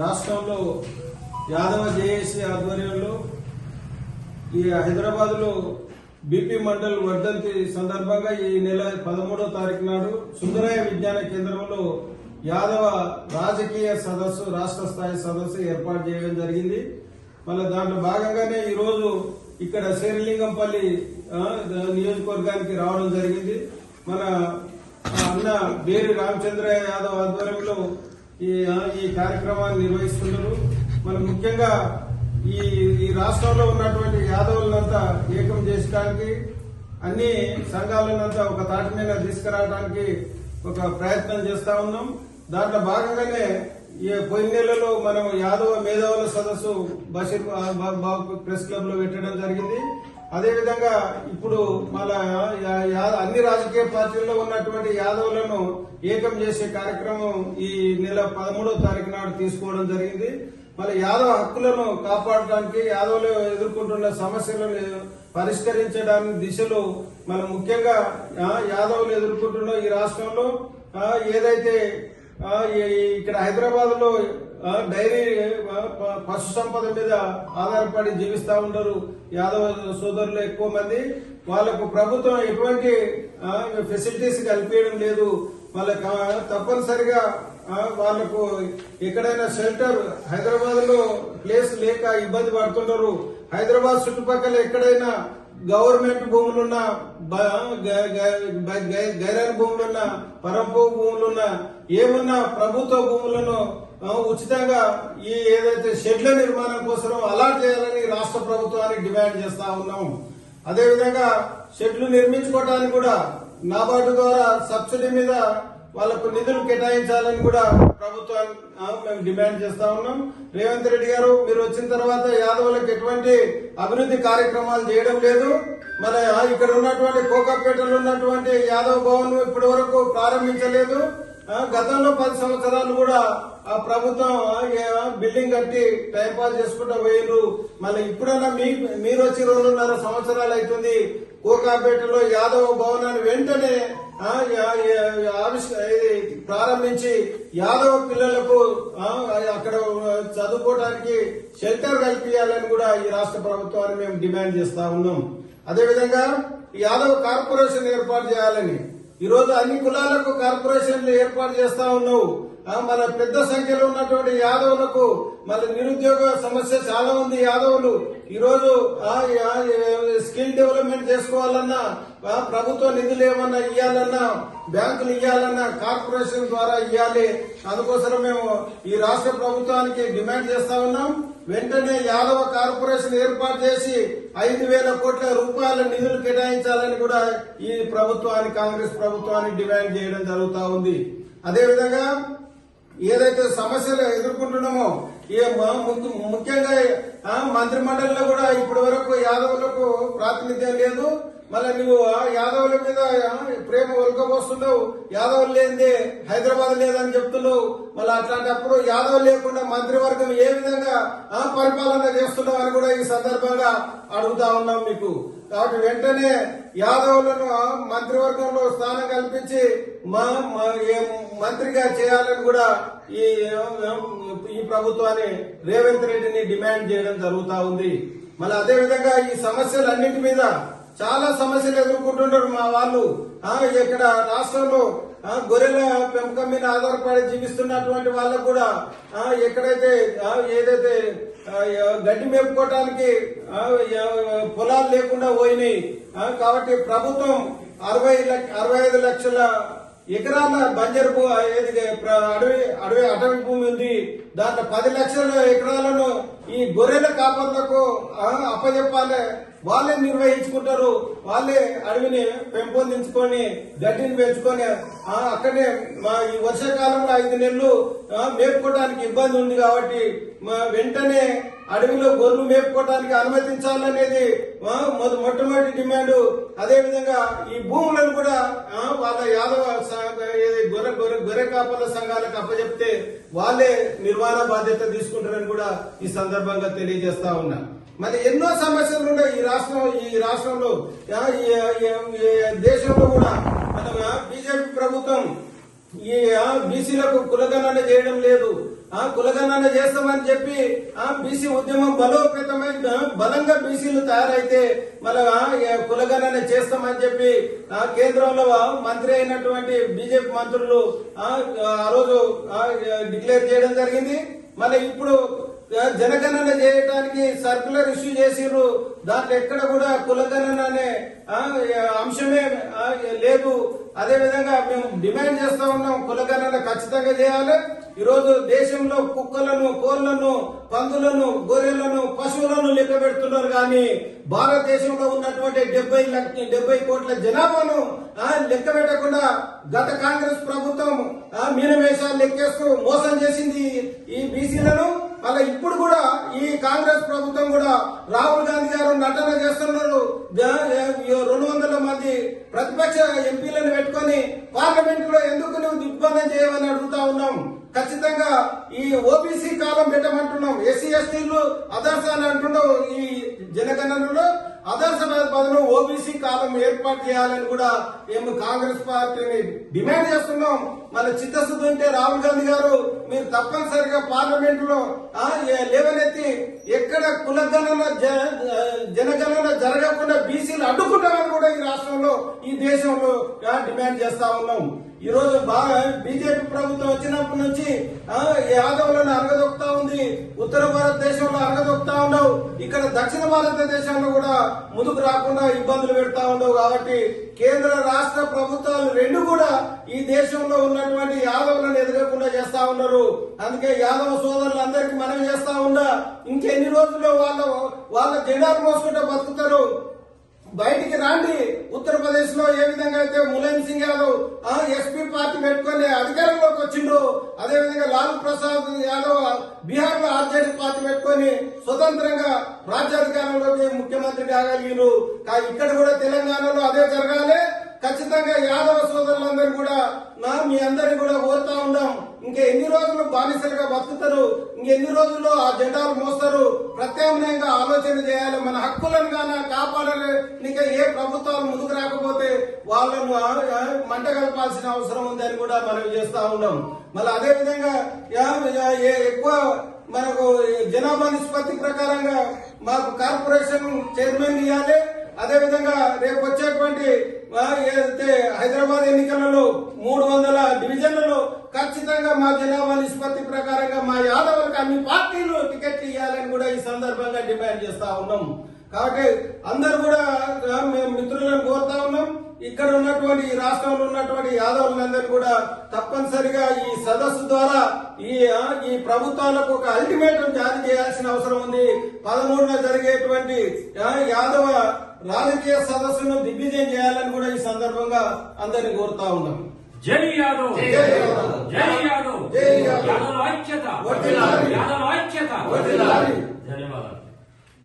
రాష్ట్రంలో యాదవ జేఏసీ ఆధ్వర్యంలో ఈ హైదరాబాద్ లో బీపీ మండల్ వర్ధంతి సందర్భంగా ఈ నెల 13వ తారీఖు నాడు సుందరయ్య విజ్ఞాన కేంద్రంలో యాదవ రాజకీయ సదస్సు రాష్ట్ర స్థాయి సదస్సు ఏర్పాటు చేయడం జరిగింది. మళ్ళీ దాంట్లో భాగంగానే ఈ రోజు ఇక్కడ శేరిలింగంపల్లి నియోజకవర్గానికి రావడం జరిగింది. మన అన్న బేరి రామచంద్రయ్య యాదవ్ ఆధ్వర్యంలో ఈ కార్యక్రమాన్ని నిర్వహిస్తున్నారు. మనం ముఖ్యంగా ఈ రాష్ట్రంలో ఉన్నటువంటి యాదవులంతా ఏకం చేయడానికి అన్ని సంఘాలనంతా ఒక తాటి మీద తీసుకురావడానికి ఒక ప్రయత్నం చేస్తా ఉన్నాం. దాంట్లో భాగంగానే ఈ పోయిన నెలలో మనం యాదవ మేధావుల సదస్సు బషీర్ బాబు ప్రెస్ క్లబ్ లో పెట్టడం జరిగింది. అదేవిధంగా ఇప్పుడు మన అన్ని రాజకీయ పార్టీల్లో ఉన్నటువంటి యాదవులను ఏకం చేసే కార్యక్రమం ఈ నెల 13వ తారీఖు నాడు తీసుకోవడం జరిగింది. మళ్ళీ యాదవ హక్కులను కాపాడడానికి యాదవులు ఎదుర్కొంటున్న సమస్యలను పరిష్కరించడానికి దిశలో మనం ముఖ్యంగా యాదవులు ఎదుర్కొంటున్న ఈ రాష్ట్రంలో ఏదైతే ఇక్కడ హైదరాబాద్ లో డైరీ పశు సంపద మీద ఆధారపడి జీవిస్తా ఉంటారు యాదవ సోదరులు ఎక్కువ మంది. వాళ్లకు ప్రభుత్వం ఎటువంటి ఫెసిలిటీస్ కల్పించడం లేదు. వాళ్ళకి తప్పనిసరిగా వాళ్లకు ఎక్కడైనా షెల్టర్ హైదరాబాద్ లో ప్లేస్ లేక ఇబ్బంది పడుతున్నారు. హైదరాబాద్ చుట్టుపక్కల ఎక్కడైనా గవర్నమెంట్ భూములున్నా గైరాన్ భూములున్నా పరంపు భూములున్నా ఏమున్నా ప్రభుత్వ భూములను ఉచితంగా ఈ ఏదైతే షెడ్ల నిర్మాణం కోసం అలాట్ చేయాలని రాష్ట్ర ప్రభుత్వానికి డిమాండ్ చేస్తా ఉన్నాం. అదేవిధంగా షెడ్లు నిర్మించుకోవడానికి కూడా నాబార్డు ద్వారా సబ్సిడీ మీద వాళ్లకు నిధులు కేటాయించాలని కూడా ప్రభుత్వాన్ని మేము డిమాండ్ చేస్తా ఉన్నాం. రేవంత్ రెడ్డి గారు మీరు వచ్చిన తర్వాత యాదవులకు ఎటువంటి అభివృద్ధి కార్యక్రమాలు చేయడం లేదు. మన ఇక్కడ ఉన్నటువంటి కోకాపేటలో ఉన్నటువంటి యాదవ్ భవన్ ఇప్పటి వరకు ప్రారంభించలేదు. గతంలో 10 సంవత్సరాలు కూడా ఆ ప్రభుత్వం బిల్డింగ్ కట్టి టైంపాస్ చేసుకుంటూ పోయిండ్రు. మళ్ళీ ఇప్పుడైనా మీరు వచ్చి 2.5 సంవత్సరాలు అవుతుంది. కోకాపేటలో యాదవ్ భవనాన్ని వెంటనే ప్రారంభించి యాదవ పిల్లలకు అక్కడ చదువుకోవడానికి షెల్టర్ కల్పించాలని కూడా ఈ రాష్ట్ర ప్రభుత్వాన్ని మేము డిమాండ్ చేస్తా ఉన్నాం. అదేవిధంగా యాదవ కార్పొరేషన్ ఏర్పాటు చేయాలని ఈరోజు అన్ని కులాలకు కార్పొరేషన్లు ఏర్పాటు చేస్తా ఉన్నావు. మన పెద్ద సంఖ్యలో ఉన్నటువంటి యాదవులకు మన నిరుద్యోగ సమస్య చాలా ఉంది. యాదవులు ఈరోజు స్కిల్ డెవలప్మెంట్ చేసుకోవాలన్నా ప్రభుత్వ నిధులు ఏమన్నా ఇవ్వాలన్నా బ్యాంకులు ఇవ్వాలన్నా కార్పొరేషన్ ద్వారా ఇవ్వాలి. అందుకోసం మేము ఈ రాష్ట్ర ప్రభుత్వానికి డిమాండ్ చేస్తా ఉన్నాం. వెంటనే యాదవ కార్పొరేషన్ ఏర్పాటు చేసి 5,000 కోట్ల రూపాయల నిధులు కేటాయించాలని కూడా ఈ ప్రభుత్వానికి కాంగ్రెస్ ప్రభుత్వానికి డిమాండ్ చేయడం జరుగుతా ఉంది. అదేవిధంగా ఏదైతే సమస్యలు ఎదుర్కొంటున్నామో ముఖ్యంగా మంత్రి మండలిలో కూడా ఇప్పటి వరకు యాదవులకు ప్రాతినిధ్యం లేదు. మళ్ళీ నువ్వు యాదవుల మీద ప్రేమ ఒలకపోస్తున్నావు. యాదవులు లేనిదే హైదరాబాద్ లేదని చెప్తున్నావు. మళ్ళీ అట్లాంటప్పుడు యాదవ్ లేకుండా మంత్రివర్గం ఏ విధంగా పరిపాలన చేస్తున్నావు అని కూడా ఈ సందర్భంగా అడుగుతా ఉన్నాం మీకు. కాబట్టి వెంటనే యాదవులను మంత్రివర్గంలో స్థానం కల్పించి మంత్రిగా చేయాలని కూడా ఈ ప్రభుత్వాన్ని రేవంత్ రెడ్డిని డిమాండ్ చేయడం జరుగుతా ఉంది. మళ్ళీ అదేవిధంగా ఈ సమస్యలన్నింటి మీద చాలా సమస్యలు ఎదుర్కొంటున్నారు మా వాళ్ళు. ఇక్కడ రాష్ట్రంలో గొర్రెల పెంపకం మీద ఆధారపడి జీవిస్తున్నటువంటి వాళ్ళకు కూడా ఎక్కడైతే ఏదైతే గడ్డి మేపుకోవటానికి పొలాలు లేకుండా పోయినాయి. కాబట్టి ప్రభుత్వం 65 లక్షల ఎకరాల బంజరు అటవీ భూమి ఉంది. దాంట్లో 10 లక్షల ఎకరాలను ఈ గొర్రెల కాపర్లకు అప్పచెప్పాలి. వాళ్ళే నిర్వహించుకుంటారు. వాళ్ళే అడవిని పెంపొందించుకొని గడ్డిని పెంచుకొని అక్కడే ఈ వర్షాకాలంలో 5 నెలలు మేపుకోవడానికి ఇబ్బంది ఉంది. కాబట్టి వెంటనే అడవిలో గొర్రెలు మేపుకోవడానికి అనుమతించాలనేది మొట్టమొదటి డిమాండ్. అదేవిధంగా ఈ భూములను కూడా వాళ్ళ యాదవ గొర్రె కాపర్ల సంఘాలకు అప్పచెప్తే వాళ్ళే నిర్వహణ బాధ్యత తీసుకుంటారని కూడా ఈ సందర్భంగా తెలియజేస్తా ఉన్నా. మరి ఎన్నో సమస్యలు ఉన్నాయి ఈ రాష్ట్రంలో దేశంలో కూడా. బీజేపీ ప్రభుత్వం ఈ బీసీలకు కులగణన చేయడం లేదు. కులగణన చేస్తామని చెప్పి బీసీ ఉద్యమం బలోపేతమై బలంగా బీసీలు తయారైతే మళ్ళా కులగణన చేస్తామని చెప్పి కేంద్రంలో మంత్రి అయినటువంటి బీజేపీ మంత్రులు ఆ రోజు డిక్లేర్ చేయడం జరిగింది. మళ్ళీ ఇప్పుడు జనగణన చేయడానికి సర్కులర్ ఇష్యూ చేసిర్రు. దాంట్లో ఎక్కడ కూడా కులగణన అనే అంశమే లేదు. అదే విధంగా మేము డిమాండ్ చేస్తా ఉన్నాం, కులగణన ఖచ్చితంగా చేయాలి. ఈరోజు దేశంలో కుక్కలను, కోళ్లను, పందులను, గొర్రెలను, పశువులను లెక్క పెడుతున్నారు. కానీ భారతదేశంలో ఉన్నటువంటి 70 కోట్ల జనాభాను లెక్క పెట్టకుండా గత కాంగ్రెస్ ప్రభుత్వం మీనమేషాలు లెక్కేస్తూ మోసం చేసింది ఈ బీసీలను. అలా ఇప్పుడు కూడా ఈ కాంగ్రెస్ ప్రభుత్వం కూడా రాహుల్ గాంధీ గారు నటన చేస్తున్నారు. 200 మంది ప్రతిపక్ష ఎంపీలను పెట్టుకొని పార్లమెంట్ లో ఎందుకు నువ్వు దిగ్బంధం చేయమని అడుగుతా ఉన్నాం. ఖచ్చితంగా ఈ ఓబీసీ కాలం పెట్టమంటున్నాం. ఎస్సీ ఎస్టీలు అదర్శ అని అంటున్నాం. ఈ జనగణనలో అదర్శ బదులు ఓబీసీ కాలం ఏర్పాటు చేయాలని కూడా మేము కాంగ్రెస్ పార్టీని డిమాండ్ చేస్తున్నాం. మన చిత్తశుద్ధి ఉంటే రాహుల్ గాంధీ గారు మీరు తప్పనిసరిగా పార్లమెంట్ లో లేవనెత్తి ఎక్కడ కులగణన జనగణన జరగకుండా బీసీలు అడ్డుకుంటామని కూడా ఈ రాష్ట్రంలో, ఈ దేశంలో డిమాండ్ చేస్తా ఉన్నాం. ఈ రోజు బీజేపీ ప్రభుత్వం వచ్చినప్పటి నుంచి యాదవులను అరగదొక్కుతా ఉంది. ఉత్తర భారతదేశంలో అరగదొక్కుతా ఉండవు. ఇక్కడ దక్షిణ భారతదేశంలో కూడా ముందుకు రాకుండా ఇబ్బందులు పెడతా ఉండవు. కాబట్టి కేంద్ర రాష్ట్ర ప్రభుత్వాలు రెండు కూడా ఈ దేశంలో ఉన్నటువంటి యాదవులను ఎదగకుండా చేస్తా ఉన్నారు. అందుకే యాదవ సోదరులందరికీ మనం చేస్తా ఉన్నా ఇంకెన్ని రోజుల్లో వాళ్ళ జెండాలు మోసుకుంటూ బతుకుతారు. బయటికి రాండి. ఉత్తరప్రదేశ్ లో ఏ విధంగా అయితే ములాయం సింగ్ యాదవ్ ఎస్పీ పార్టీ పెట్టుకుని అధికారంలోకి వచ్చిండ్రు, అదేవిధంగా లాలూ ప్రసాద్ యాదవ్ బీహార్ లో ఆర్జేడీ పార్టీ పెట్టుకుని స్వతంత్రంగా రాజ్యాధికారంలోకి ముఖ్యమంత్రి కాగలిగిరు. ఇక్కడ కూడా తెలంగాణలో అదే జరగాలి. ఖచ్చితంగా యాదవ సోదరులందరూ కూడా మీ అందరినీ కూడా కోరుతా ఉన్నాం. ఇంకా ఎన్ని రోజులు బానిసలుగా బతుకుతారు? ఇంకెన్ని రోజుల్లో ఆ జెండాలు మోస్తారు? ప్రత్యామ్నాయంగా ఆలోచన చేయాలి. మన హక్కులను గాన కాపాడలేక ఏ ప్రభుత్వాలు ముందుకు రాకపోతే వాళ్ళను మంట కలపాల్సిన అవసరం ఉందని కూడా మనం చేస్తా ఉన్నాం. మళ్ళీ అదే విధంగా ఎక్కువ మనకు జనాభా నిష్పత్తి ప్రకారంగా మాకు కార్పొరేషన్ చైర్మన్ ఇవ్వాలి. అదేవిధంగా రేపు వచ్చేటువంటి ఏదైతే హైదరాబాద్ ఎన్నికలలో 300 డివిజన్లలో ఖచ్చితంగా మా జనాభా నిష్పత్తి ప్రకారంగా మా యాదవులకు అన్ని పార్టీలు టికెట్లు ఇవ్వాలని కూడా ఈ సందర్భంగా డిమాండ్ చేస్తా ఉన్నాం. కాబట్టి అందరు కూడా మేము మిత్రులను కోరుతా ఉన్నాం. ఇక్కడ ఉన్నటువంటి ఈ రాష్ట్రంలో ఉన్నటువంటి యాదవులందరూ కూడా తప్పనిసరిగా ఈ సదస్సు ద్వారా ఈ ప్రభుత్వాలకు ఒక అల్టిమేటం జారీ చేయాల్సిన అవసరం ఉంది. 13న జరిగేటువంటి యాదవ రాజకీయ సదస్సును దిగ్విజయం చేయాలని కూడా ఈ సందర్భంగా అందరినీ కోరుతా ఉన్నాం. జై యాదవ్, జై యాదవ్, జై యాదవ్, యాదవ్ ఐక్యత, యాదవ్ ఐక్యత.